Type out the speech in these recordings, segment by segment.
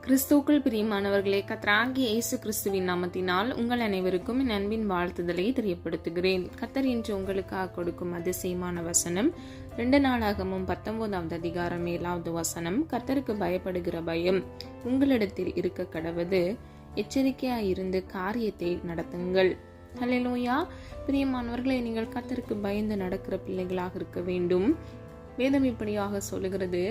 கிறிஸ்துவுக்குள் பிரியமானவர்களே, கர்த்தராகிய இயேசு கிறிஸ்துவின் நாமத்தினால் உங்கள் அனைவருக்கும் என் அன்பின் வாழ்த்துதலை தெரியப்படுத்துகிறேன். கர்த்தர் இன்று உங்களுக்காக கொடுக்கும் அதிசயமான வசனம் 2 நாளாகமும் 19வது அதிகாரம் 7வது வசனம். கர்த்தருக்கு பயப்படுகிற பயம் உங்களிடத்தில் இருக்க கடவது, எச்சரிக்கையாயிருந்து காரியத்தை நடத்துங்கள். ஹல்லேலூயா. பிரியமானவர்களே, நீங்கள் கர்த்தருக்கு பயந்து நடக்கிற பிள்ளைகளாக இருக்க வேண்டும். வேதம் இப்படியாக சொல்லுகிறது,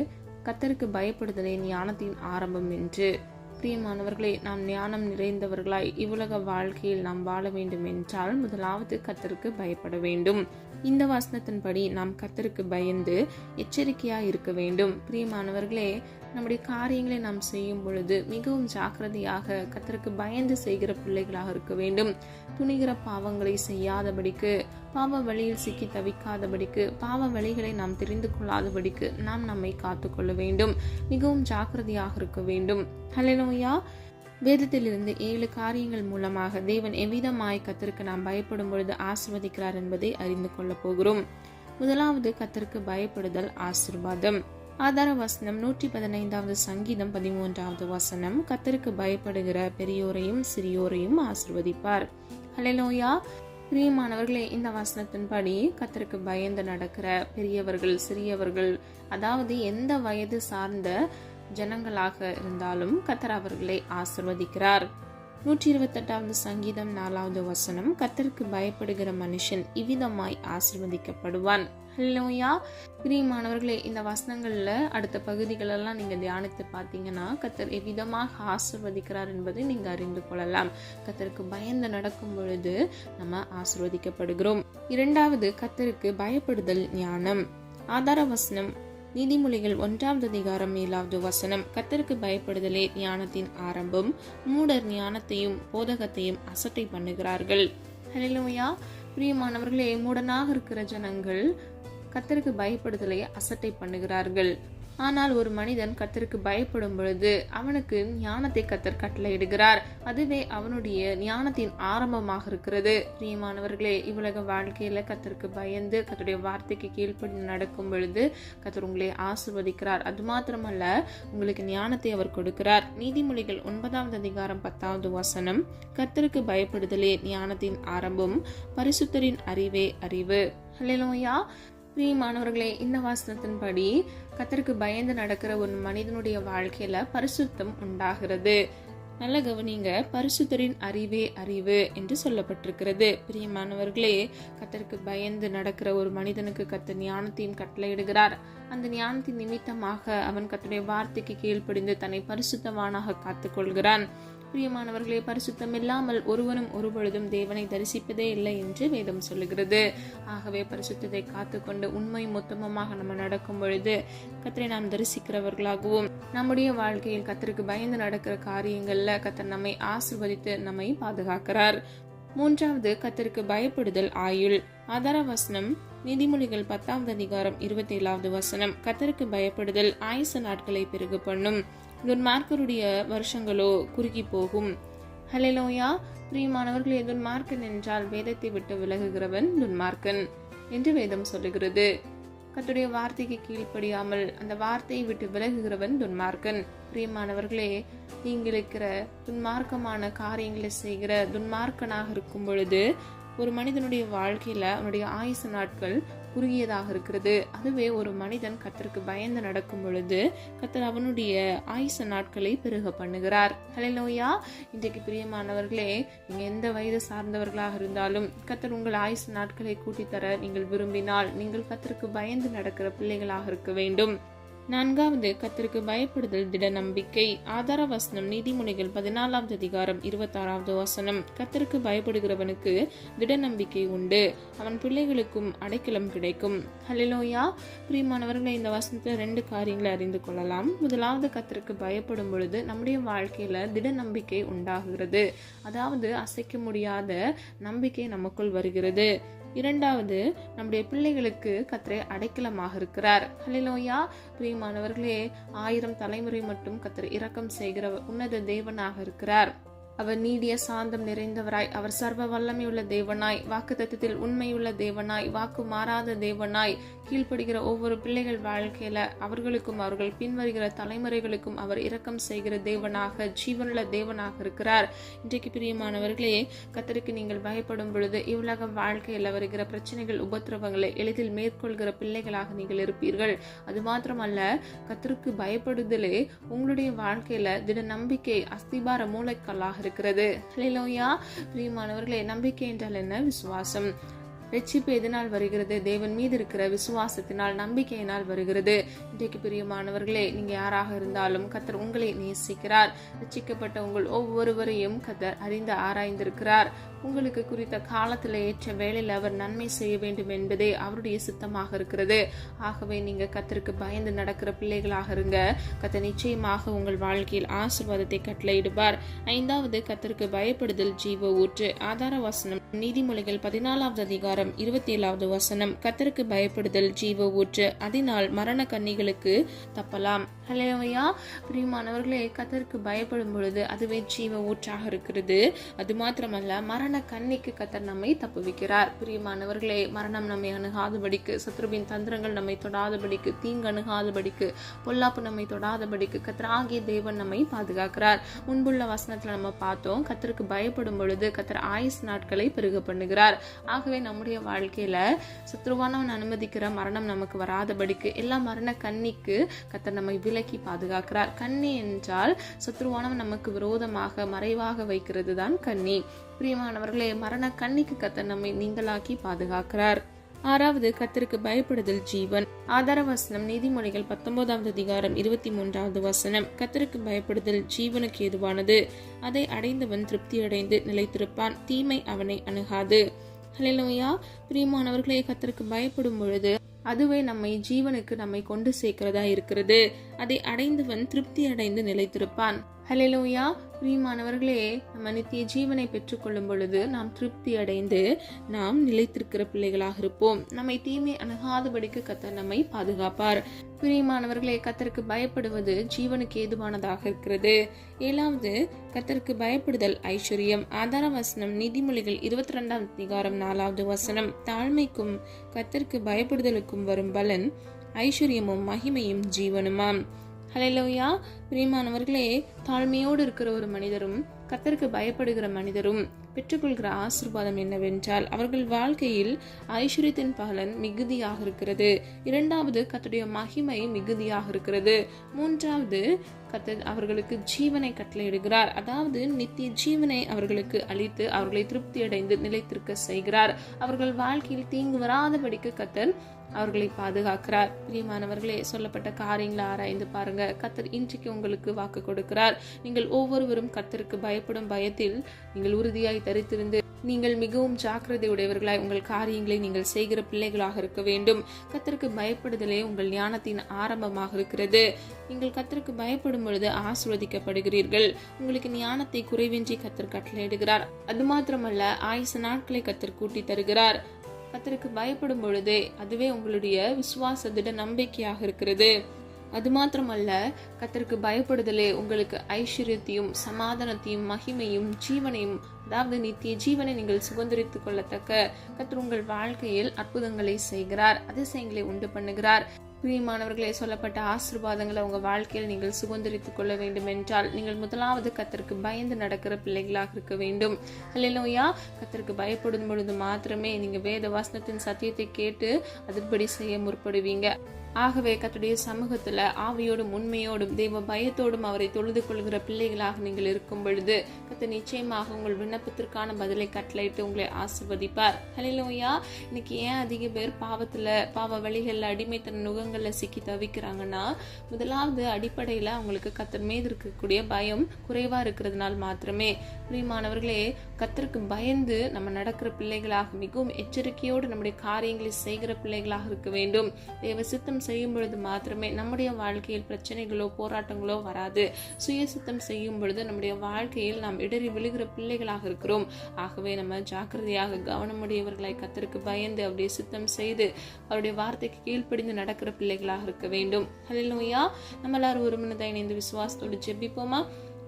கர்த்தருக்கு பயப்படுதலே ஞானத்தின் ஆரம்பம் என்று. பிரியமானவர்களே, நாம் ஞானம் நிறைந்தவர்களாய் இவ்வுலக வாழ்க்கையில் நாம் வாழ வேண்டும் என்றால் முதலாவது கர்த்தருக்கு பயப்பட வேண்டும். இந்த வசனத்தின்படி நாம் கர்த்தருக்கு பயந்து எச்சரிக்கையாய் இருக்க வேண்டும். பிரியமானவர்களே, நம்முடைய காரியங்களை நாம் செய்யும் பொழுது மிகவும் ஜாக்கிரதையாக கர்த்தருக்கு பயந்து செய்கிற பிள்ளைகளாக இருக்க வேண்டும். துணிகிற பாவங்களை செய்யாதபடிக்கு, பாவ வழியில் சிக்கி தவிக்காதபடிக்கு, பாவ வழிகளை நாம் தெரிந்து கொள்ளாதபடிக்கு நாம் நம்மை காத்துக்கொள்ள வேண்டும். மிகவும் ஜாக்கிரதையாக இருக்க வேண்டும். ஹல்லேலூயா. வேதத்திலிருந்து 7 காரியங்கள் மூலமாக தேவன் எவ்விதமாய் கர்த்தருக்கு நாம் பயப்படும் பொழுது ஆசீர்வதிக்கிறார் என்பதை அறிந்து கொள்ள போகிறோம். முதலாவது, கர்த்தருக்கு பயப்படுதல் ஆசீர்வாதம். ஆதார வசனம் 115வது சங்கீதம் 13வது வசனம். கர்த்தருக்கு பயப்படுகிற பெரியோரையும் சிறியோரையும் ஆசீர்வதிப்பார். ஹல்லேலூயா. பிரியமானவர்களே, இந்த வசனத்தின்படி கர்த்தருக்கு பயந்து நடக்கிற பெரியவர்கள் சிறியவர்கள், அதாவது எந்த வயது சார்ந்த ஜனங்களாக இருந்தாலும் கர்த்தர் அவர்களை ஆசீர்வதிக்கிறார். 128வது சங்கீதம் 4வது வசனம். கர்த்தருக்கு பயப்படுகிற மனுஷன் இவ்விதமாய் ஆசீர்வதிக்கப்படுவான். ஹல்லேலூயா. பிரியமானவர்களே, இந்த வசனங்கள்ல அடுத்த பகுதிகளெல்லாம் நீங்க தியானித்து பார்த்தீங்கன்னா கர்த்தர் எவ்விதமாக ஆசீர்வதிக்கிறார் என்பதை நீங்க அறிந்து கொள்ளலாம். கர்த்தருக்கு பயந்து நடக்கும் பொழுது நம்ம ஆசீர்வதிக்கப்படுகிறோம். இரண்டாவது, கர்த்தருக்கு பயப்படுதல் ஞானம். ஆதார வசனம் நீதிமொழிகள் 1வது அதிகாரம் 7வது வசனம். கர்த்தருக்கு பயப்படுதலே ஞானத்தின் ஆரம்பம், மூடர் ஞானத்தையும் போதகத்தையும் அசட்டை பண்ணுகிறார்கள். ஹல்லேலூயா. பிரியமானவர்களே, மூடனாக இருக்கிற ஜனங்கள் கர்த்தருக்கு பயப்படுதலை அசட்டை பண்ணுகிறார்கள். ஆனால் ஒரு மனிதன் கர்த்தருக்கு பயப்படும் பொழுது அவனுக்கு ஞானத்தை கர்த்தர் கட்டளையிடுகிறார். அதுவே அவனுடைய ஞானத்தின் ஆரம்பமாக இருக்கிறது. பிரியமானவர்களே, இவ்வுலக வாழ்க்கையில கர்த்தருக்கு பயந்து கர்த்தருடைய வார்த்தைக்கு கீழ்ப்படி நடக்கும் பொழுது கர்த்தர் உங்களை ஆசீர்வதிக்கிறார். அது மாத்திரமல்ல, உங்களுக்கு ஞானத்தை அவர் கொடுக்கிறார். நீதிமொழிகள் 9வது அதிகாரம் 10வது வசனம். கர்த்தருக்கு பயப்படுதலே ஞானத்தின் ஆரம்பம், பரிசுத்தரின் அறிவே அறிவு. ஹல்லேலூயா. பிரியமானவர்களே, இந்த வசனத்தின்படி கர்த்தருக்கு பயந்து நடக்கிற ஒரு மனிதனுடைய வாழ்க்கையில பரிசுத்தம் உண்டாகிறது. நல்ல கவனிங்க, பரிசுத்தரின் அறிவே அறிவு என்று சொல்லப்பட்டிருக்கிறது. பிரியமானவர்களே, கர்த்தருக்கு பயந்து நடக்கிற ஒரு மனிதனுக்கு கர்த்தர் ஞானத்தையும் கட்டளையிடுகிறார். அந்த ஞானத்தின் நிமித்தமாக அவன் கர்த்தருடைய வார்த்தைக்கு கீழ்ப்படிந்து தன்னை பரிசுத்தவானாக காத்துக்கொள்கிறான். பிரியமானவர்களே, பரிசுத்தம் இல்லாமல் ஒருவனும் ஒருபொழுதும் தேவனை தரிசிப்பதே இல்லை என்று வேதம் சொல்லுகிறது. ஆகவே பரிசுத்தத்தை காத்துக்கொண்டு உண்மை மொத்தமாக நம்ம நடக்கும் பொழுது கர்த்தரை நாம் தரிசிக்கிறவர்களாகவும் நம்முடைய வாழ்க்கையில் கர்த்தருக்கு பயந்து நடக்கிற காரியங்கள்ல கர்த்தர் நம்மை ஆசீர்வதித்து நம்மை பாதுகாக்கிறார். மூன்றாவது, கர்த்தருக்கு பயப்படுதல் ஆயுள். ஆதார வசனம் நீதிமொழிகள் 10வது அதிகாரம் 27வது வசனம். கர்த்தருக்கு பயப்படுதல் ஆயுச நாட்களை பெருக பண்ணும், துன்மார்க்கருடைய வருஷங்களோ குறுகி போகும். ஹல்லேலூயா. பிரியமானவர்களே, துன்மார்க்கன் என்றால் வேதத்தை விட்டு விலகுகிறவன் துன்மார்க்கன் என்று வேதம் சொல்லுகிறது. கர்த்தருடைய வார்த்தைக்கு கீழ்ப்படியாமல் அந்த வார்த்தையை விட்டு விலகுகிறவன் துன்மார்க்கன். பிரியமானவர்களே, நீங்கள் இருக்கிற துன்மார்க்கமான காரியங்களை செய்கிற துன்மார்க்கனாக இருக்கும் பொழுது ஒரு மனிதனுடைய வாழ்க்கையில அவனுடைய ஆயுசு நாட்கள் குறுகியதாக இருக்கிறது. அதுவே ஒரு மனிதன் கர்த்தருக்கு பயந்து நடக்கும் பொழுது கர்த்தர் அவனுடைய ஆயுச நாட்களை பெருக பண்ணுகிறார். ஹல்லேலூயா. இன்றைக்கு பிரியமானவர்களே, நீங்க எந்த வயது சார்ந்தவர்களாக இருந்தாலும் கர்த்தர் உங்கள் ஆயுச நாட்களை கூட்டித்தர நீங்கள் விரும்பினால் நீங்கள் கர்த்தருக்கு பயந்து நடக்கிற பிள்ளைகளாக இருக்க வேண்டும். நான்காவது, கர்த்தருக்கு பயப்படுதல் திட நம்பிக்கை. ஆதார வசனம் நீதிமொழிகள் 14வது அதிகாரம் 26வது வசனம். கர்த்தருக்கு பயப்படுகிறவனுக்கு திட நம்பிக்கை உண்டு, அவன் பிள்ளைகளுக்கும் அடைக்கலம் கிடைக்கும். ஹல்லேலூயா. பிரியமானவர்களை, இந்த வசனத்துல 2 காரியங்களை அறிந்து கொள்ளலாம். முதலாவது, கர்த்தருக்கு பயப்படும் பொழுது நம்முடைய வாழ்க்கையில திட நம்பிக்கை உண்டாகிறது. அதாவது அசைக்க முடியாத நம்பிக்கை நமக்குள் வருகிறது. இரண்டாவது, நம்முடைய பிள்ளைகளுக்கு கர்த்தர் அடைக்கலமாக இருக்கிறார். ஹல்லேலூயா. பிரியமானவர்களே, 1000 தலைமுறை மட்டும் கர்த்தர் இரக்கம் செய்கிற உன்னத தேவனாக இருக்கிறார். அவர் நீடிய சாந்தம் நிறைந்தவராய், அவர் சர்வ வல்லமையுள்ள தேவனாய், வாக்குத்தத்தத்தில் உண்மையுள்ள தேவனாய், வாக்கு மாறாத தேவனாய், கீழ்ப்படுகிற ஒவ்வொரு பிள்ளைகள் வாழ்க்கையில அவர்களுக்கும் அவர்கள் பின்வருகிற தலைமுறைகளுக்கும் அவர் இரக்கம் செய்கிற தேவனாக, ஜீவனுள்ள தேவனாக இருக்கிறார். இன்றைக்கு பிரியமானவர்களே, கர்த்தருக்கு நீங்கள் பயப்படும் பொழுது இவ்வுலக வாழ்க்கையில் வருகிற பிரச்சனைகள், உபத்திரவங்களை எளிதில் மேற்கொள்கிற பிள்ளைகளாக நீங்கள் இருப்பீர்கள். அது மாத்திரமல்ல, கர்த்தருக்கு பயப்படுதலே உங்களுடைய வாழ்க்கையில திட நம்பிக்கை அஸ்திபார மூளைக்கல்லாக இருக்கிறது. ஹல்லேலூயா. பிரியமானவர்களே, நம்பிக்கை என்றால் என்ன? விசுவாசம். ரட்சிப்பு எதனால் வருகிறது? தேவன் மீது இருக்கிற விசுவாசத்தினால், நம்பிக்கையினால் வருகிறது. இன்றைக்கு பிரியமானவர்களே, நீங்க யாராக இருந்தாலும் கர்த்தர் உங்களை நேசிக்கிறார். ரட்சிக்கப்பட்ட உங்கள் ஒவ்வொருவரையும் கர்த்தர் அறிந்து ஆராய்ந்திருக்கிறார். உங்களுக்கு குறித்த காலத்தில் ஏற்ற வேளையில் அவர் நன்மை செய்ய வேண்டும் என்பதே அவருடைய சித்தமாக இருக்கிறது. ஆகவே நீங்க கர்த்தருக்கு பயந்து நடக்கிற பிள்ளைகளாக இருங்க. கர்த்தர் நிச்சயமாக உங்கள் வாழ்க்கையில் ஆசீர்வாதத்தை கட்டளையிடுவார். 5வது, கர்த்தருக்கு பயப்படுதல் ஜீவ ஊற்று. ஆதார வசனம் நீதிமொழிகள் 14வது அதிகாரம் 27வது வசனம். கர்த்தருக்கு பயப்படுதல் ஜீவ ஊற்று, அதனால் மரண கன்னிகளுக்கு தப்பலாம். ஹல்லேலூயா. பிரியமானவர்களே, கர்த்தருக்கு பயப்படும் பொழுது அதுவே ஜீவ ஊற்றாக இருக்கிறது. அது மாத்திரமல்ல, மரண கன்னிக்கு கர்த்தர் நம்மை தப்புவிக்கிறார். பிரியமானவர்களே, மரணம் நம்மை அணுகாதபடிக்கு, சத்ருவின் தந்திரங்கள் நம்மை தொடாதபடிக்கு, தீங்கு அணுகாதபடிக்கு, பொல்லாப்பு நம்மை தொடாதபடிக்கு கர்த்தராகிய தேவன் நம்மை பாதுகாக்கிறார். முன்புள்ள வசனத்துல நம்ம பார்த்தோம், கர்த்தருக்கு பயப்படும் பொழுது கர்த்தர் ஆயுஸ் நாட்களை பெருக பண்ணுகிறார். ஆகவே நம்முடைய வாழ்க்கையில சத்ருவானவன் அனுமதிக்கிற மரணம் நமக்கு வராதபடிக்கு எல்லா மரண கன்னிக்கு கர்த்தர் நம்மை விலக்கி பாதுகாக்கிறார். கன்னி என்றால் சத்ருவானவன் நமக்கு விரோதமாக மறைவாக வைக்கிறது தான் கன்னி. பிரியமானவர்களே, மரண கன்னிக்கு கர்த்தர் நம்மை நீங்களாக்கி பாதுகாக்கிறார். 6வது, கர்த்தருக்கு பயப்படுதல் ஜீவன். ஆதார வசனம் நீதிமொழிகள் 19வது அதிகாரம் 23வது வசனம். கர்த்தருக்கு பயப்படுதல் ஜீவனுக்கு ஏதுவானது, அதை அடைந்தவன் திருப்தி அடைந்து நிலைத்திருப்பான், தீமை அவனை அணுகாது. ஹல்லேலூயா. பிரியமானவர்களே, கர்த்தருக்கு பயப்படும் பொழுது அதுவே நம்மை கொண்டு சேர்க்கிறதா இருக்கிறது. அதை அடைந்தவன் திருப்தி அடைந்து நிலைத்திருப்பான். ஹல்லேலூயா. பிரியமானவர்களே, நம்ம நித்திய ஜீவனை பெற்றுக்கொள்ளும் பொழுது நாம் திருப்தி அடைந்து நாம் நிலைத்திருக்கிற பிள்ளைகளாக இருப்போம். நம்மை தீமை அணுகாதபடிக்கு கர்த்தர் நம்மை பாதுகாப்பார். பிரியமானவர்களே, கர்த்தருக்கு பயப்படுவது ஜீவனுக்கு ஏதுவானதாக இருக்கிறது. 7வது, கர்த்தருக்கு பயப்படுதல் ஐஸ்வர்யம். ஆதார வசனம் நீதிமொழிகள் 22வது அதிகாரம் 4வது வசனம். தாழ்மைக்கும் கர்த்தருக்கு பயப்படுதலுக்கும் வரும் பலன் ஐஸ்வர்யமும் மகிமையும் ஜீவனுமாம். ஹல்லேலூயா. பிரியமானவர்களே, தாழ்மையோடு இருக்கிற ஒரு மனிதரும் கர்த்தருக்கு பயப்படுகிற மனிதரும் பெற்றுக்கொள்கிற ஆசீர்வாதம் என்னவென்றால், அவர்கள் வாழ்க்கையில் ஐஸ்வர்யத்தின் பலன் மிகுதியாக இருக்கிறது. 2வது, கர்த்தருடைய மகிமை மிகுதியாக இருக்கிறது. 3வது, கர்த்தர் அவர்களுக்கு ஜீவனை கட்டளையிடுகிறார். அதாவது நித்திய ஜீவனை அவர்களுக்கு அளித்து அவர்களை திருப்தி அடைந்து நிலைத்திருக்க செய்கிறார். அவர்கள் வாழ்க்கையில் தீங்கு வராதபடிக்கு கர்த்தர் அவர்களை பாதுகாக்கிறார். பிரியமானவர்களே, சொல்லப்பட்ட காரியங்களை ஆராய்ந்து பாருங்க. கர்த்தர் இன்றைக்கு உங்களுக்கு வாக்கு கொடுக்கிறார். நீங்கள் ஒவ்வொருவரும் கர்த்தருக்கு பயப்படும் பயத்தில் நீங்கள் உறுதியாய் தரித்திருந்து நீங்கள் மிகவும் ஜாக்கிரதை உடையவர்களாய் உங்கள் காரியங்களை நீங்கள் செய்கிற பிள்ளைகளாக இருக்க வேண்டும். கர்த்தருக்கு பயப்படுதலே உங்கள் ஞானத்தின் ஆரம்பமாக இருக்கிறது. நீங்கள் கர்த்தருக்கு பயப்படும் பொழுது ஆசீர்வதிக்கப்படுகிறீர்கள். உங்களுக்கு ஞானத்தை குறைவின்றி கர்த்தர் கட்டளையிடுகிறார். அது மாத்திரமல்ல, ஆயுசு நாட்களை கர்த்தர் கூட்டி தருகிறார். கர்த்தருக்கு பயப்படும் பொழுதே அதுவே உங்களுடைய விசுவாச திட நம்பிக்கையாக இருக்கிறது. அது மாத்திரமல்ல, கர்த்தருக்கு பயப்படுதலே உங்களுக்கு ஐஸ்வர்யத்தையும் சமாதானத்தையும் மகிமையும் ஜீவனையும், அதாவது நித்திய ஜீவனை நீங்கள் சுதந்திரித்துக் கொள்ளத்தக்க கர்த்தர் உங்கள் வாழ்க்கையில் அற்புதங்களை செய்கிறார், அதிசயங்களை உண்டு பண்ணுகிறார். பிரியமானவர்களே, சொல்லப்பட்ட ஆசீர்வாதங்களை உங்க வாழ்க்கையில் நீங்கள் சுதந்திரித்துக் கொள்ள வேண்டும் என்றால் நீங்கள் முதலாவது கர்த்தருக்கு பயந்து நடக்கிற பிள்ளைகளாக இருக்க வேண்டும். ஹல்லேலூயா. கர்த்தருக்கு பயப்படும் பொழுது மாத்திரமே நீங்க வேத வசனத்தின் சத்தியத்தை கேட்டு அதன்படி செய்ய முற்படுவீங்க. ஆகவே கர்த்தருடைய சமூகத்துல ஆவியோடும் உண்மையோடும் தெய்வ பயத்தோடும் அவரை தொழுது கொள்கிற பிள்ளைகளாக நீங்கள் இருக்கும் பொழுது கர்த்தர் நிச்சயமாக உங்கள் விண்ணப்பத்திற்கான பதிலை கட்டளையிட்டு உங்களை ஆசீர்வதிப்பார். ஹல்லேலூயா. இன்னைக்கு ஏன் அதிக பேர் பாவ வழிகள்ல அடிமைத்தன நுகங்கள்ல சிக்கி தவிக்கிறாங்கன்னா, முதலாவது அடிப்படையில அவங்களுக்கு கர்த்தர் மீது இருக்கக்கூடிய பயம் குறைவா இருக்கிறதுனால் மாத்திரமே. பிரியமானவர்களே, கர்த்தருக்கு பயந்து நம்ம நடக்கிற பிள்ளைகளாக மிகவும் எச்சரிக்கையோடு நம்முடைய காரியங்களை செய்கிற பிள்ளைகளாக இருக்க வேண்டும். தேவ சித்தம் செய்யும் பொழுது மாத்திரமே நம்முடைய வாழ்க்கையில் பிரச்சனைகளோ போராட்டங்களோ வராது. சுய சித்தம் செய்யும் பொழுது நம்முடைய வாழ்க்கையில் நாம் இடறி விழுகிற பிள்ளைகளாக இருக்கிறோம். ஆகவே நம்ம ஜாக்கிரதையாக கவனமுடையவர்களாய் கர்த்தருக்கு பயந்து அவருடைய சித்தம் செய்து அவருடைய வார்த்தைக்கு கீழ்ப்படிந்து நடக்கிற பிள்ளைகளாக இருக்க வேண்டும். ஹல்லேலூயா. நம்ம எல்லாரும் ஒரு மனதாய் இணைந்து விசுவாசத்தோடு ஜெபிப்போமா?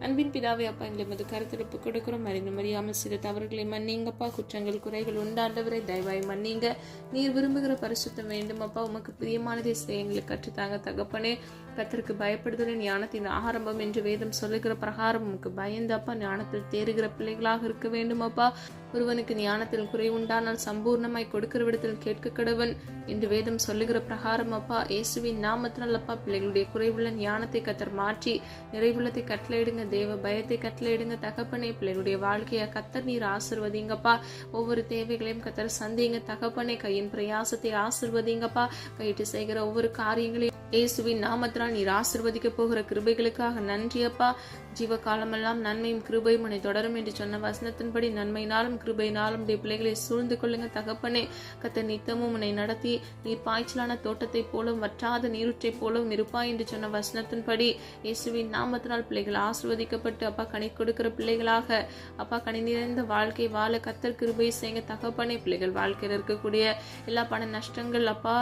அன்பின் பிதாவே அப்பா, எங்களை மது கருத்தெடுப்பு கொடுக்கிறோம். அறியாமல் செய்த தவறுகளை மன்னிங்கப்பா. குற்றங்கள் குறைகள் உண்டாண்டவரை தயவாய் மன்னிங்க. நீர் விரும்புகிற பரிசுத்தம் வேண்டும் அப்பா. உமக்கு பிரியமானதை செய்ய எங்களுக்கு கற்றுத்தாங்க தகப்பனே. கர்த்தருக்கு பயப்படுதலின் ஞானத்தின் ஆரம்பம் என்று வேதம் சொல்லுகிற பிரகாரம் உமக்கு பயந்து அப்பா ஞானத்தில் தேறுகிற பிள்ளைகளாக இருக்க வேண்டும் அப்பா. ஒருவனுக்கு ஞானத்தில் குறை உண்டானால் சம்பூர்ணமாய் கொடுக்கிற விடத்தில் கேட்க கடவன் என்று வேதம் சொல்லுகிற பிரகாரம் அப்பா இயேசுவின் நாமத்தினால் அப்பா பிள்ளைகளுடைய குறைவுள்ள ஞானத்தை கத்தர் மாற்றி நிறைவுள்ளத்தை கட்டளையிடுங்க. தேவ பயத்தை கட்டளையிடுங்க தகப்பனே. பிள்ளைகளுடைய வாழ்க்கையை கத்தர் நீர் ஆசிர்வதிங்கப்பா. ஒவ்வொரு தேவைகளையும் கத்தர் சந்திங்க தகப்பனே. கையின் பிரயாசத்தை ஆசிர்வதிங்கப்பா. கையிட்டு செய்கிற ஒவ்வொரு காரியங்களையும் இயேசுவின் நாமத்தினால் நீர் ஆசிர்வதிக்க போகிற கிருபைகளுக்காக நன்றி அப்பா. ஜீவ காலமெல்லாம் நன்மையும் கிருபையும் உன்னை தொடரும் என்று சொன்ன வசனத்தின்படி நன்மையினாலும் கிருபையினாலும் பிள்ளைகளை சூழ்ந்து கொள்ளுங்க தகப்பனே. கத்த நித்தமும் உன்னை நடத்தி நீர் பாய்ச்சலான தோட்டத்தை போலும் வற்றாத நீருற்றை போலும் இருப்பாய் என்று சொன்ன வசனத்தின்படி இயேசுவின் நாமத்தினால் பிள்ளைகள் ஆசிர்வதிக்கப்பட்டு அப்பா கனி கொடுக்கிற பிள்ளைகளாக அப்பா கனி நிறைந்த வாழ்க்கை வாழ கத்தர் கிருபை செய்யுங்க தகப்பனே. பிள்ளைகள் வாழ்க்கையில் இருக்கக்கூடிய எல்லா பண நஷ்டங்கள் அப்பா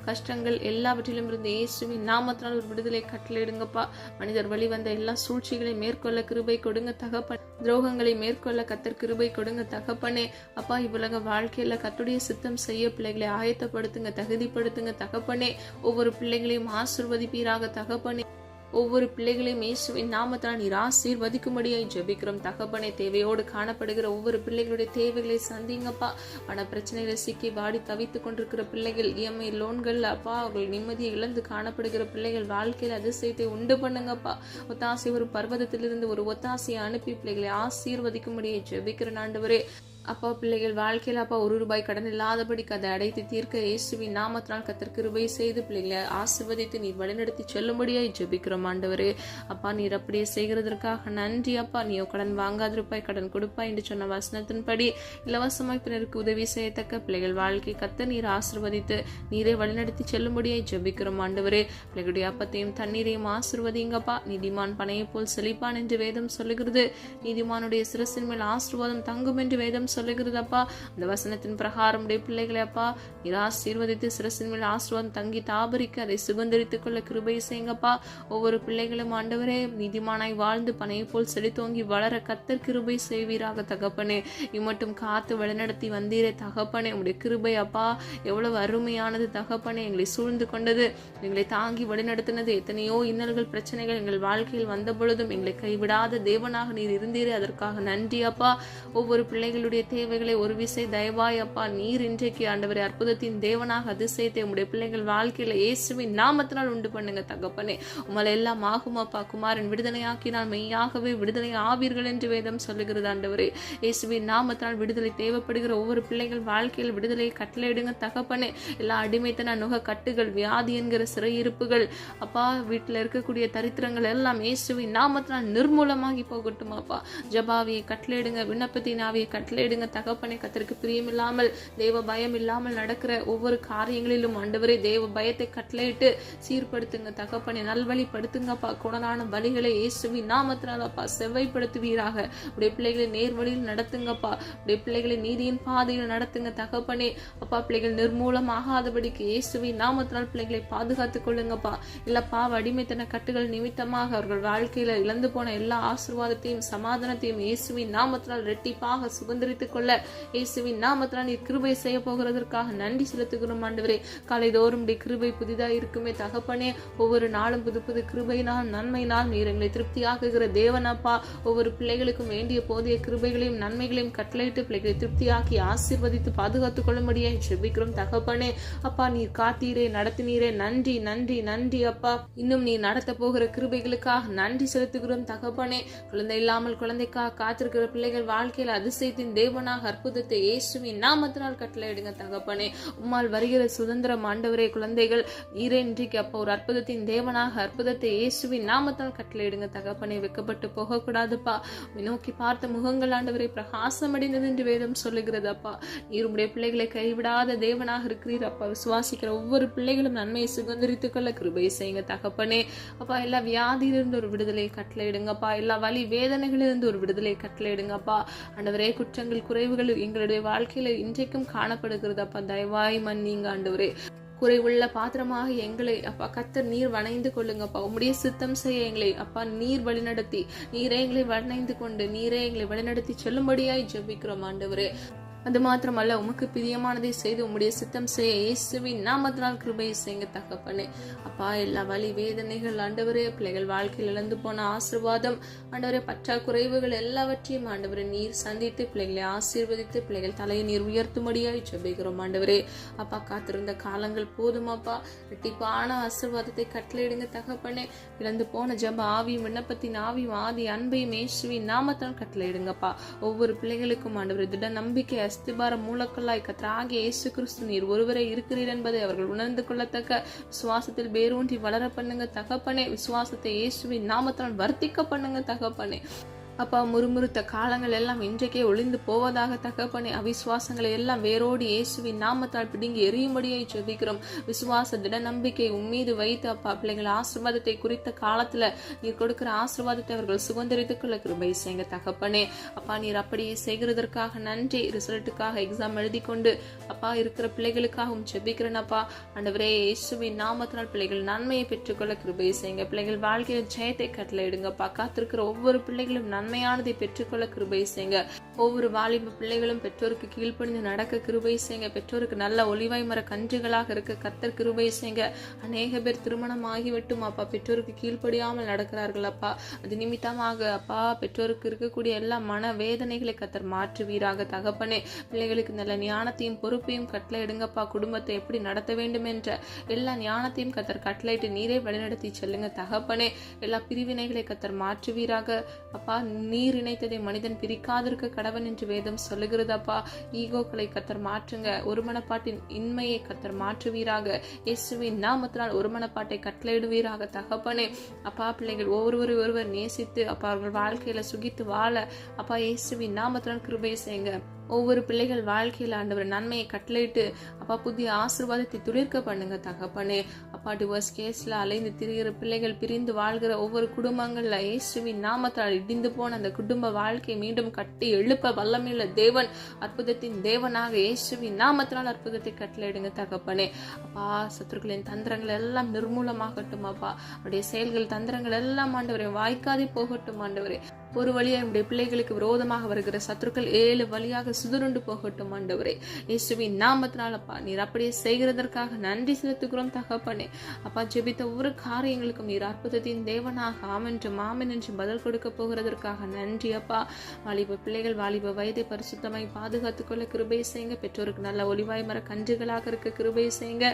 கஷ்டங்கள் எல்லாவற்றிலும் இருந்து இயேசுவின் நாமத்தினால் ஒரு விடுதலை கட்டளையிடுங்கப்பா. மனிதர் வழி வந்த எல்லா சூழ்ச்சிகளை மேற்கொள்ள கிருபை கொடுங்க தகப்பன். துரோகங்களை மேற்கொள்ள கத்தர் கிருபை கொடுங்க தகப்பனே. அப்பா இவ்வுலக வாழ்க்கையில கத்துடைய சித்தம் செய்ய பிள்ளைகளை ஆயத்தப்படுத்துங்க தகுதிப்படுத்துங்க தகப்பனே. ஒவ்வொரு பிள்ளைகளையும் ஆசிர்வதிப்பீராக தகப்பனே. ஒவ்வொரு பிள்ளைகளையும் இயேசுவின் நாமத்தால் நீர் ஆசீர்வதிக்கும்படியாய் ஜெபிக்கிறோம் தகப்பனே. தேவையோடு காணப்படுகிற ஒவ்வொரு பிள்ளைகளுடைய தேவைகளை சந்திங்கப்பா. பண பிரச்சனைகளை சிக்கி வாடி தவித்துக் கொண்டிருக்கிற பிள்ளைகள், இஎம்ஐ லோன்கள் அப்பா அவர்கள் நிம்மதியை இழந்து காணப்படுகிற பிள்ளைகள் வாழ்க்கையில் அதிசயத்தை உண்டு பண்ணுங்கப்பா. ஒத்தாசை ஒரு பர்வதத்திலிருந்து ஒரு ஒத்தாசையை அனுப்பி பிள்ளைகளை ஆசீர்வதிக்கும்படியாய் ஜெபிக்கிற ஆண்டவரே. அப்பா பிள்ளைகள் வாழ்க்கையில் அப்பா ₹1 கடன் இல்லாதபடிக்கு அதை அடைத்து தீர்க்க இயேசுவின் நாமத்தினால் கத்தர் கிருபை செய்து பிள்ளைகளை ஆசீர்வதித்து நீர் வழிநடத்தி செல்லும்படியாய் ஜெபிக்கிறோம் ஆண்டவரே. அப்பா நீர் அப்படியே செய்கிறதற்காக நன்றி அப்பா. நீயோ கடன் வாங்காதிருப்பாய் கடன் கொடுப்பாய் என்று சொன்ன வசனத்தின்படி இலவசமாய் பிறருக்கு உதவி செய்யத்தக்க பிள்ளைகள் வாழ்க்கை கத்தர் நீர் ஆசீர்வதித்து நீரை வழிநடத்தி செல்லும்படியாய் ஜெபிக்கிறோம் ஆண்டவரே. பிள்ளைகளுடைய அப்பத்தையும் தண்ணீரையும் ஆசீர்வதிங்கப்பா. நீதிமான் பனையை போல் செழிப்பான் என்று வேதம் சொல்லுகிறது. நீதிமானுடைய சிரசின் மேல் ஆசீர்வாதம் தங்கும் என்று வேதம் சொல்லுகிறதப்பா. அந்த வசனத்தின் பிரகாரம் பிள்ளைகளை அப்பா நீர் ஆசீர்வதித்து சிரசின் மேல் ஆசீர்வாதம் தங்கி தாபரிக்க அதை சுதந்திரித்துக் கொள்ள கிருபை செய்யுங்கப்பா. ஒவ்வொரு பிள்ளைகளும் ஆண்டவரே நீதிமானாய் வாழ்ந்து பனையை போல் செழித்தோங்கி வளர கத்தர் கிருபை செய்வீராக தகப்பனே. இம்மட்டும் காத்து வழிநடத்தி வந்தீரே தகப்பனே. உடைய கிருபை அப்பா எவ்வளவு அருமையானது தகப்பனே. எங்களை சூழ்ந்து கொண்டது, எங்களை தாங்கி வழிநடத்தினது. எத்தனையோ இன்னல்கள் பிரச்சனைகள் எங்கள் வாழ்க்கையில் வந்த பொழுதும் எங்களை கைவிடாத தேவனாக நீர் இருந்தீரே, அதற்காக நன்றி அப்பா. ஒவ்வொரு பிள்ளைகளுடைய தேவைகளை ஒரு விசை தயவாய் அப்பா நீர் இன்றைக்கு ஆண்டவரே அற்புதத்தின் தேவனாக அதிசயத்தை உடைய பிள்ளைகள் வாழ்க்கையில இயேசுவின் நாமத்தினால் உண்டு பண்ணுங்க தகப்பனே. உங்களை எல்லாம் ஆகும் அப்பா. குமாரன் விடுதலையாக்கினால் மெய்யாகவே விடுதலை ஆவீர்கள் என்று வேதம் சொல்லுகிறது ஆண்டவரே. இயேசுவின் நாமத்தினால் விடுதலை தேவைப்படுகிற ஒவ்வொரு பிள்ளைகள் வாழ்க்கையில் விடுதலையை கட்டளையிடுங்க தகப்பனே. எல்லா அடிமைத்தன நுக கட்டுகள் வியாதி என்கிற சிறையிருப்புகள் அப்பா வீட்டில் இருக்கக்கூடிய தரித்திரங்கள் எல்லாம் இயேசுவின் நாமத்தினால் நிர்மூலமாகி போகட்டும் அப்பா. ஜபாவியை கட்டளையிடுங்க, விண்ணப்பத்தின் ஆவியை கட்டளையிடுங்க தகப்பனே. கர்த்தருக்கு பிரியமில்லாமல் தேவ பயம் இல்லாமல் நடக்கிற ஒவ்வொரு காரியங்களிலும் ஆண்டவரே தேவ பயத்தை கட்டளையிட்டு சீர்படுத்துங்க தகப்பனே. நல்வழிப்படுத்துங்கப்பா. குணதான பலிகளை இயேசுவின் நாமத்தினால் அப்பா செவ்வாய்ப்படுத்துவீராக. உடைய பிள்ளைகளை நேர்வழியில் நடத்துங்கப்பா. உடைய பிள்ளைகளை நீதியின் பாதையில் நடத்துங்க தகப்பனே. அப்பா பிள்ளைகள் நிர்மூலம் ஆகாதபடிக்கு இயேசுவின் நாமத்தினால் பிள்ளைகளை பாதுகாத்துக் கொள்ளுங்கப்பா. இல்ல பாவ அடிமைத்தன கட்டுகள் நிமித்தமாக அவர்கள் வாழ்க்கையில இழந்து போன எல்லா ஆசீர்வாதத்தையும் சமாதானத்தையும் இயேசுவின் நாமத்தினால் ரெட்டிப்பாக சுதந்திரித்துக் கொள்ள இயேசுவின் நாமத்தினால் நீர் கிருபை செய்ய போகிறதற்காக நன்றி செலுத்துகிறோம் ஆண்டவரே. காலைதோறும் கிருபை புதிதாக இருக்குமே தகப்பனே. ஒவ்வொரு நாளும் புது புது கிருபையினால் நன்மையினால் நீர் எங்களை திருப்தியாக்குகிற தேவனப்பா. ஒவ்வொரு பிள்ளைகளுக்கும் வேண்டிய போதிய கிருபைகளையும் நன்மைகளையும் கட்டளையிட்டு பிள்ளைகளை திருப்தியாக்கி ஆசீர்வதித்து பாதுகாத்துக் கொள்ளும்படியே ஜெபிக்கிறோம் தகப்பனே. அப்பா நீர் காத்தீரே நடத்தினீரே, நன்றி நன்றி நன்றி அப்பா. இன்னும் நீ நடத்த போகிற கிருபைகளுக்காக நன்றி செலுத்துகிறோம் தகப்பனே. குழந்தை இல்லாமல் குழந்தைக்காக காத்திருக்கிற பிள்ளைகள் வாழ்க்கையில் அதிசயத்தின் தேவனாக அற்புதத்தை இயேசுவின் நாமத்தினால் கட்டளையிடுங்க தகப்பனே. உம்மால் வருகிற சுதந்திரம் ஆண்டவரே. குழந்தைகள் நீரே இன்றைக்கு அப்போ ஒரு அற்புதத்தின் தேவனாக அற்புதத்தை இயேசுவின் நாமத்தினால் கட்டளையிடுங்க தகப்பனே. வெக்கப்பட்டு போகக்கூடாதுப்பா. நோக்கி பார்த்த முகங்கள் ஆண்டவரை பிரகாசம் அடைந்தது என்று வேதம் சொல்லுகிறது அப்பா. நீர் உடைய பிள்ளைகளை கைவிடாத தேவனாக இருக்கிறீர் அப்பா. விசுவாசிக்கிற ஒவ்வொரு பிள்ளைகளும் நன்மையை சுதந்திரித்துக் கொள்ள கிருபை செய்யுங்க தகப்பனே. அப்பா எல்லா வியாதியிலிருந்து ஒரு விடுதலையை கட்டளையிடுங்கப்பா. எல்லா வலி வேதனைகளிலிருந்து ஒரு விடுதலையை கட்டளையிடுங்கப்பா. ஆண்டவரே குற்றங்கள் குறைவுகள் எங்களுடைய வாழ்க்கையில இன்றைக்கும் காணப்படுகிறது அப்பா. தயவாய் மன்னிங்க ஆண்டவரே. குறைவுள்ள பாத்திரமாக எங்களை அப்பா கர்த்தர் நீர் வணைந்து கொள்ளுங்கப்பா. உம்முடைய சித்தம் செய்ய எங்களை அப்பா நீர் வழிநடத்தி, நீரே எங்களை வணைந்து கொண்டு நீரே எங்களை வழிநடத்தி செல்லும்படியாய் ஜெபிக்கிறோம் ஆண்டவரே. அது மாத்திரமல்ல, உமக்கு பிரியமானதை செய்து உம்முடைய சித்தம் செய்ய இயேசுவின் நாமத்தினால் கிருபையை செய்யுங்க தகப்பனே. அப்பா எல்லா வலி வேதனைகள் ஆண்டவரே, பிள்ளைகள் வாழ்க்கையில் இழந்து போன ஆசீர்வாதம் ஆண்டவரே, பற்றாக்குறைவுகள் எல்லாவற்றையும் ஆண்டவரே நீர் சந்தித்து பிள்ளைகளை ஆசீர்வதித்து பிள்ளைகள் தலையை நீர் உயர்த்தும்படியாய் ஜெபிக்கிறோம் ஆண்டவரே. அப்பா காத்திருந்த காலங்கள் போதுமாப்பா, இரட்டிப்பான ஆசீர்வாதத்தை கட்டளையிடுங்க தகப்பனே. இழந்து போன ஜெப ஆவியும் விண்ணப்பத்தின் ஆவியும் ஆதி அன்பையும் இயேசுவின் நாமத்தால் கட்டளையிடுங்கப்பா. ஒவ்வொரு பிள்ளைகளுக்கும் ஆண்டவரே திட நம்பிக்கை அஸ்திபார மூலக்கல்லாய் கர்த்தராகிய இயேசு கிறிஸ்து நீர் ஒருவரே இருக்கிறீர் என்பதை அவர்கள் உணர்ந்து கொள்ளத்தக்க விசுவாசத்தில் வேரூன்றி வளர பண்ணுங்க தகப்பனே. விசுவாசத்தை இயேசுவின் நாமத்தால் வர்த்திக்க பண்ணுங்க தகப்பனே. அப்பா முறுமுறுத்த காலங்கள் எல்லாம் இன்றைக்கே ஒளிந்து போவதாக தகப்பனே. அவிசுவாசங்களை எல்லாம் வேரோடு இயேசுவின் நாமத்தால் பிடுங்கி எரியும்படியை ஜெபிக்கிறோம். விசுவாச திட நம்பிக்கை உம்மீது வைத்து அப்பா பிள்ளைகள் ஆசீர்வாதத்தை குறித்த காலத்துல நீர் கொடுக்கிற ஆசீர்வாதத்தை அவர்கள் சுதந்திரித்துக் கொள்ள கிருபை செய்யுங்க தகப்பனே. அப்பா நீர் அப்படியே செய்கிறதற்காக நன்றி. ரிசல்ட்டுக்காக எக்ஸாம் எழுதி கொண்டு அப்பா இருக்கிற பிள்ளைகளுக்காகவும் ஜெபிக்கிறேன் அப்பா. ஆண்டவரே இயேசுவின் நாமத்தினால் பிள்ளைகள் நன்மையை பெற்றுக்கொள்ள கிருபை செய்யுங்க. பிள்ளைகள் வாழ்க்கையில் ஜெயத்தை கட்டளையிடுங்கப்பா. காத்திருக்கிற ஒவ்வொரு பிள்ளைகளும் நன்மையானதை பெற்றுக்கொள்ள கிருபை செய்யுங்க. ஒவ்வொரு வாலிப பிள்ளைகளும் பெற்றோருக்கு கீழ்ப்படிந்து நடக்க கிருபை செய்யுங்க. பெற்றோருக்கு நல்ல ஒளிவாய் மர கன்றுகளாக இருக்க கர்த்தர் கிருபை செய்யுங்க. அநேக பேர் திருமணம் ஆகிவிட்டும் அப்பா பெற்றோருக்கு கீழ்ப்படியாமல் நடக்கிறார்கள் அப்பா. அது நிமித்தமாக அப்பா பெற்றோருக்கு இருக்கக்கூடிய எல்லா மன வேதனைகளை கர்த்தர் மாற்றுவீராக தகப்பனே. பிள்ளைகளுக்கு நல்ல ஞானத்தையும் பொறுப்பையும் கட்டளை எடுங்கப்பா. குடும்பத்தை எப்படி நடத்த வேண்டும் என்ற எல்லா ஞானத்தையும் கர்த்தர் கட்டளையிட்டு நீரே வழிநடத்தி செல்லுங்க தகப்பனே. எல்லா பிரிவினைகளை கர்த்தர் மாற்றுவீராக அப்பா. நீர் இணைத்ததை மனிதன் பிரிக்காதிருக்க கடவன் என்று வேதம் சொல்லுகிறதப்பா. ஈகோக்களை கர்த்தர் மாற்றுங்க. ஒரு மனப்பாட்டின் இன்மையை கர்த்தர் மாற்றுவீராக. இயேசுவின் நாமத்தினால் ஒரு மனப்பாட்டை கட்டளையிடுவீராக தகப்பனே. அப்பா பிள்ளைகள் ஒருவர் நேசித்து அப்பா அவர்கள் வாழ்க்கையில சுகித்து வாழ அப்பா இயேசுவின் நாமத்தினால் கிருபை செய்யுங்க. ஒவ்வொரு பிள்ளைகள் வாழ்க்கையில் ஆண்டவர் நன்மையை கட்டளையிட்டு அப்பா புதிய ஆசீர்வாதத்தை துளிர்க்க பண்ணுங்க தகப்பனே. அப்பா டிவோர்ஸ் கேஸ்ல அலைந்து திரிகிற பிள்ளைகள் பிரிந்து வாழ்கிற ஒவ்வொரு குடும்பங்கள்ல இயேசுவின் நாமத்தால் இடிந்து போன அந்த குடும்ப வாழ்க்கையை மீண்டும் கட்டி எழுப்ப வல்லமையுள்ள தேவன், அற்புதத்தின் தேவனாக இயேசுவின் நாமத்தினால் அற்புதத்தை கட்டளையிடுங்க தகப்பனே. அப்பா சத்துருக்களின் தந்திரங்கள் எல்லாம் நிர்மூலமாகட்டும் அப்பா. அவருடைய செயல்கள் தந்திரங்கள் எல்லாம் ஆண்டவரை வாய்க்காதே போகட்டும் ஆண்டவரே. ஒரு வழியாக நம்முடைய பிள்ளைகளுக்கு விரோதமாக வருகிற சத்துருக்கள் 7 வழியாக சுதுருண்டு போகட்டும் ஆண்டவரே. இயேசுவின் நாமத்தினால் அப்பா நீர் அப்படியே செய்கிறதற்காக நன்றி செலுத்துகிறோம் தகப்பனே. அப்பா ஜெபித்த ஒவ்வொரு காரியங்களுக்கும் நீர் அற்புதத்தின் தேவனாக ஆமென் என்று பதில் கொடுக்க போகிறதற்காக நன்றி அப்பா. வாலிப பிள்ளைகள் வாலிப வயதை பரிசுத்தமாய் பாதுகாத்துக் கொள்ள கிருபை செய்யுங்க. பெற்றோருக்கு நல்ல ஒளிவாய் மர கன்றுகளாக இருக்க கிருபை செய்யுங்க.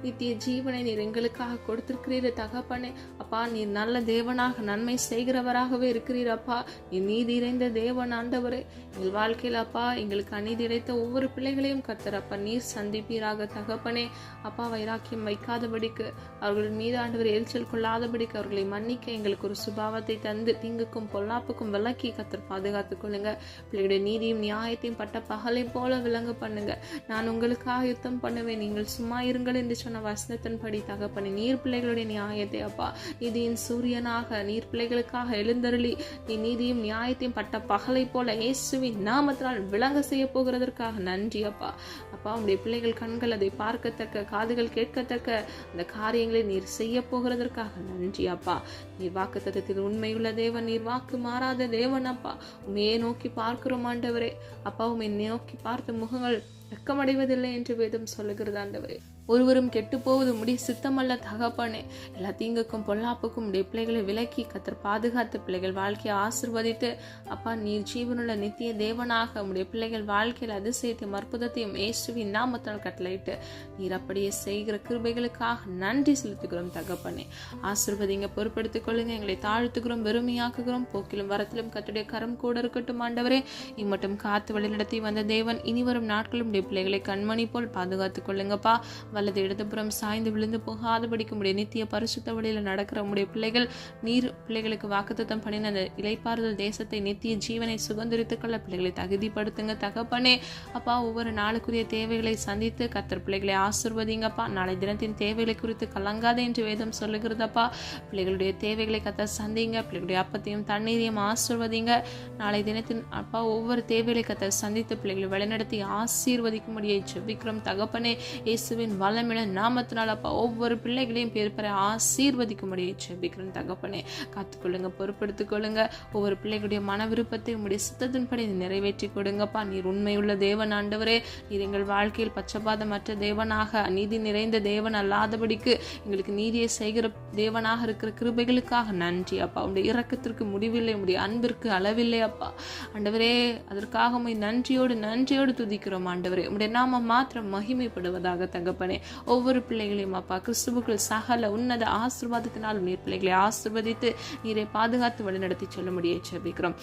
நித்திய ஜீவனை நீர் எங்களுக்காக கொடுத்திருக்கிறீர் தகப்பனே. அப்பா நீர் நல்ல தேவனாக நன்மை செய்கிறவராகவே இருக்கிறீர் அப்பா. நீதி இறைந்த தேவன் ஆண்டவரே. எங்கள் வாழ்க்கையில் அப்பா எங்களுக்கு அநீதி இழைத்த ஒவ்வொரு பிள்ளைகளையும் கர்த்தர் அப்பா நீர் சந்திப்பீராக தகப்பனே. அப்பா வைராக்கியம் வைக்காதபடிக்கு அவர்கள் மீது ஆண்டவர் எரிச்சல் கொள்ளாதபடிக்கு அவர்களை மன்னிக்க எங்களுக்கு ஒரு சுபாவத்தை தந்து தீங்குக்கும் பொல்லாப்புக்கும் விலக்கி கர்த்தர் பாதுகாத்துக் கொள்ளுங்க. பிள்ளைகளுடைய நீதியும் நியாயத்தையும் பட்ட பகலை போல விளங்க பண்ணுங்க. நான் உங்களுக்காக யுத்தம் பண்ணுவேன், நீங்கள் சும்மா இருங்கள் என்று சொன்ன வசனத்தின்படி தகப்பனே நீர் பிள்ளைகளுடைய நியாயத்தை அப்பா நீதியின் சூரியனாக நீர் பிள்ளைகளுக்காக எழுந்தருளி நீ நீதியும் நியாயத்தையும் பட்ட பகலை போல இயேசுவின் நாமத்தினால் விளங்க செய்ய போகிறதற்காக நன்றி அப்பா. அப்பா உங்களுடைய பிள்ளைகள் கண்கள் அதை பார்க்கத்தக்க, காதுகள் கேட்கத்தக்க அந்த காரியங்களை நீர் செய்ய போகிறதற்காக நன்றி அப்பா. நீர் வாக்குத்தத்தத்தில் உண்மையுள்ள தேவன், நீர் வாக்கு மாறாத தேவன் அப்பா. உண்மையை நோக்கி பார்க்கிறோம் ஆண்டவரே. அப்பா உண்மை நோக்கி பார்த்த முகங்கள் வெக்கமடைவதில்லை என்று வேதம் சொல்லுகிறது ஆண்டவரே. ஒருவரும் கெட்டு போவது உம்முடைய சித்தமல்ல தகப்பனே. எல்லா தீங்குக்கும் பொல்லாப்புக்கும் உடைய பிள்ளைகளை விலக்கி கர்த்தர் பாதுகாத்து பிள்ளைகள் வாழ்க்கையை ஆசீர்வதித்து அப்பா நீர் ஜீவனுள்ள நித்திய தேவனாக உடைய பிள்ளைகள் வாழ்க்கையில் அதிசயத்தையும் அற்புதத்தையும் இயேசுவின் நாமத்தால் கட்டளையிட்டு நீர் அப்படியே செய்கிற கிருபைகளுக்காக நன்றி செலுத்துகிறோம் தகப்பனே. ஆசீர்வதிங்க, பொறுப்படுத்திக் கொள்ளுங்க. எங்களை தாழ்த்துகிறோம், வெறுமையாக்குகிறோம். போக்கிலும் வரத்திலும் கர்த்தருடைய கரம் கூட இருக்கட்டும் ஆண்டவரே. இம்மட்டும் காத்து வழிநடத்தி வந்த தேவன் இனி வரும் நாட்களும் உடைய பிள்ளைகளை கண்மணி போல் பாதுகாத்துக் கொள்ளுங்கப்பா. வலது இடதுபுறம் சாய்ந்து விழுந்து போகாதபடிக்கு உடைய நித்திய பரிசுத்த வழியில நடக்கிற உடைய பிள்ளைகள் நீர் பிள்ளைகளுக்கு வாக்குத்தத்தம் பண்ணின அந்த இளைப்பாறுதல் தேசத்தை நித்திய ஜீவனை சுதந்திரித்துக் கொள்ள பிள்ளைகளை தகுதிப்படுத்துங்க தகப்பனே. அப்பா ஒவ்வொரு நாளுக்குரிய தேவைகளை சந்தித்து கர்த்தர் பிள்ளைகளை ஆசீர்வதிங்கப்பா. நாளை தினத்தின் தேவைகளை குறித்து கலங்காதே என்று வேதம் சொல்லுகிறதப்பா. பிள்ளைகளுடைய தேவைகளை கர்த்தர் சந்திங்க. பிள்ளைகளுடைய அப்பத்தையும் தண்ணீரையும் ஆசீர்வதிங்க. நாளை தினத்தின் அப்பா ஒவ்வொரு தேவைகளை கர்த்தர் சந்தித்து பிள்ளைகளை வழிநடத்தி ஆசீர்வதிக்கும்படியை ஜெபிக்கிறோம் தகப்பனே. இயேசுவின் வல்லமையுள்ள நாமத்தினால் அப்பா ஒவ்வொரு பிள்ளைகளையும் பேர் பெற ஆசீர்வதிக்கும்படியே ஜெபிக்கிறேன் தகப்பனே. காத்துக்கொள்ளுங்க, பொறுப்படுத்திக் கொள்ளுங்க. ஒவ்வொரு பிள்ளைகளுடைய மன விருப்பத்தை உங்களுடைய சித்தத்தின்படி நிறைவேற்றி கொடுங்கப்பா. நீர் உண்மையுள்ள தேவன் ஆண்டவரே. நீர் எங்கள் வாழ்க்கையில் பட்சபாதமற்ற தேவனாக, நீதி நிறைந்த தேவன் அல்லாதபடிக்கு எங்களுக்கு நீதியை செய்கிற தேவனாக இருக்கிற கிருபைகளுக்காக நன்றி அப்பா. உங்களுடைய இரக்கத்திற்கு முடிவில்லை, உங்களுடைய அன்பிற்கு அளவில்லை அப்பா. ஆண்டவரே, அதற்காக உம்மை நன்றியோடு துதிக்கிறோம் ஆண்டவரே. உங்களுடைய நாமம் மாத்திரம் மகிமைப்படுவதாக தகப்பனே. ஒவ்வொரு பிள்ளைகளையும் அப்பா கிறிஸ்துவுக்குள் சகல உன்னத ஆசீர்வாதத்தினால் நீர் பிள்ளைகளை ஆசீர்வதித்து நீரை பாதுகாத்து வழிநடத்தி சொல்ல முடிய ஜெபிக்கிறோம்.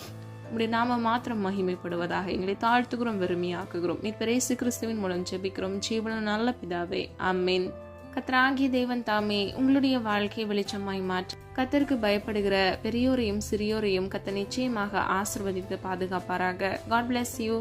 உடைய நாம மாத்திரம் மகிமைப்படுவதாக எங்களை தாழ்த்துகிறோம், வெறுமையாக்குகிறோம். நீர் இயேசு கிறிஸ்துவின் மூலம் ஜெபிக்கிறோம் ஜீவன நல்ல பிதாவே, ஆமென். கர்த்தராகிய தேவன் தாமே உங்களுடைய வாழ்க்கை வெளிச்சமாய் மாற்ற கர்த்தருக்கு பயப்படுகிற பெரியோரையும் சிறியோரையும் கர்த்தர் நிச்சயமாக ஆசீர்வதித்து பாதுகாப்பாராக. God bless you.